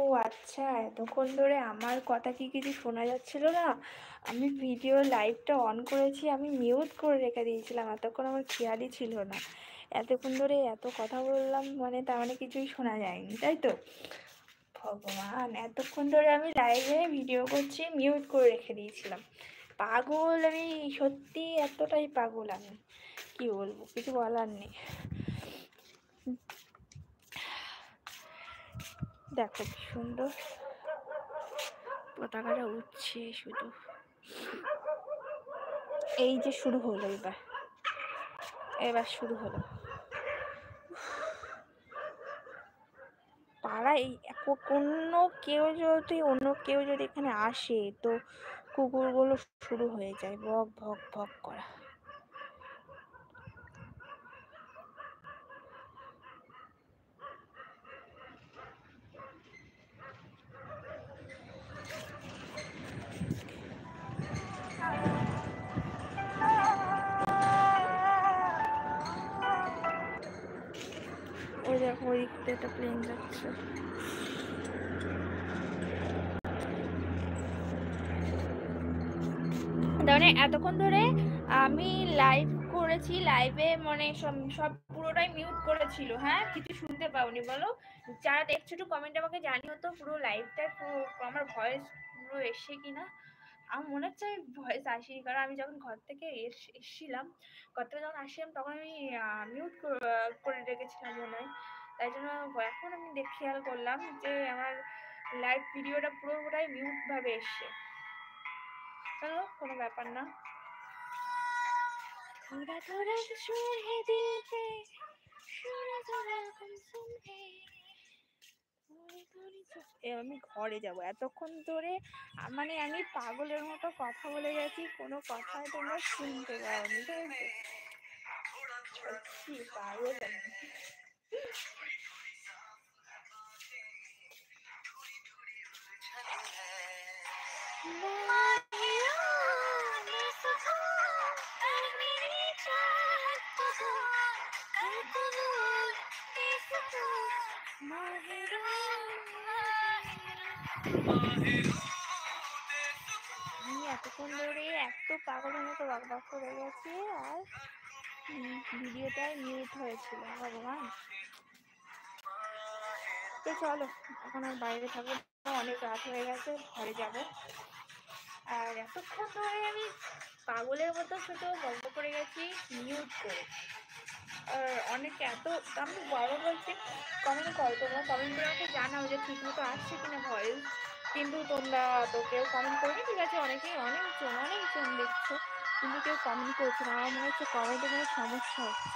ও আচ্ছা, এতক্ষণ ধরে আমার কথা কি কিছু শোনা যাচ্ছিল না? আমি ভিডিও লাইভটা অন করেছি, আমি মিউট করে রেখে দিয়েছিলাম, এতক্ষণ আমার খেয়ালই ছিল না। এতক্ষণ ধরে এত কথা বললাম, মানে তার মানে কিছুই শোনা যায়নি, তাই তো? ভগবান, এতক্ষণ ধরে আমি লাইভে ভিডিও করছি, মিউট করে রেখে দিয়েছিলাম। পাগল আমি, সত্যি এতটাই পাগল আমি, কি বলবো, কিছু বলার নেই। দেখো কি সুন্দর পতাকাটা উঠছে শুধু। এই যে শুরু হলো, এবার শুরু হলো পাড়ায়। অন্য কেউ যদি এখানে আসে, তো কুকুরগুলো শুরু হয়ে যায় ভক ভক ভক করা। ওই দেখো, ওই দিক থেকে একটা প্লেন যাচ্ছে। মানে এতক্ষণ ধরে আমি লাইভ করেছি, লাইভে মানে সব পুরোটাই মিউট করেছিল, হ্যাঁ, কিছু শুনতে পাওনি বলো? যারা দেখছো একটু কমেন্টে আমাকে জানিও তো, পুরো লাইভটা পুরো আমার ভয়েস পুরো এসে কিনা। আমার মনে হচ্ছে আমি ভয়েস আসিনি, কারণ আমি যখন ঘর থেকে এসছিলাম, ঘর থেকে যখন আসছিলাম তখন আমি মিউট করে রেখেছিলাম মনে হয়। তাই জন্য এখন আমি খেয়াল করলাম যে আমার লাইভ ভিডিওটা পুরোটাই মিউট ভাবে এসছে। চলো, কোনো ব্যাপার না। थोड़ा थोड़ा शोर है दिल पे, थोड़ा थोड़ा गुमसुम है। আমি ঘরে যাব, এতক্ষণ ধরে মানে আমি পাগলের মতো কথা বলে গেছি, কোনো কথাই তোমরা শুনতে পাওনি, তাই তো? পাগল আমি। আমি এতক্ষণ ধরে এত পাগলের মতো বকবক করে গেছি, আর ভিডিওটাই মিউট হয়েছিল, ভগবান। তো চলো, এখন আর বাইরে থাকবো, অনেক রাত হয়ে গেছে, ঘরে যাব। আর এতক্ষণ ধরে আমি পাগলের মতো শুধু গল্প করে গেছি, মিউট করে। আর অনেকে আমি বারবার বলছি কমেন্ট করো, তোমরা কমেন্ট করে আমাকে জানাও যে ঠিক মতো আসছে কিনা ভয়েস, কিন্তু তোমরা তো কেউ কমেন্ট করবে। ঠিক আছে, অনেকজন দেখছো, কিন্তু কেউ কমেন্ট করছে না। আমার মনে হচ্ছে কমেন্টে কোনো সমস্যা হচ্ছে।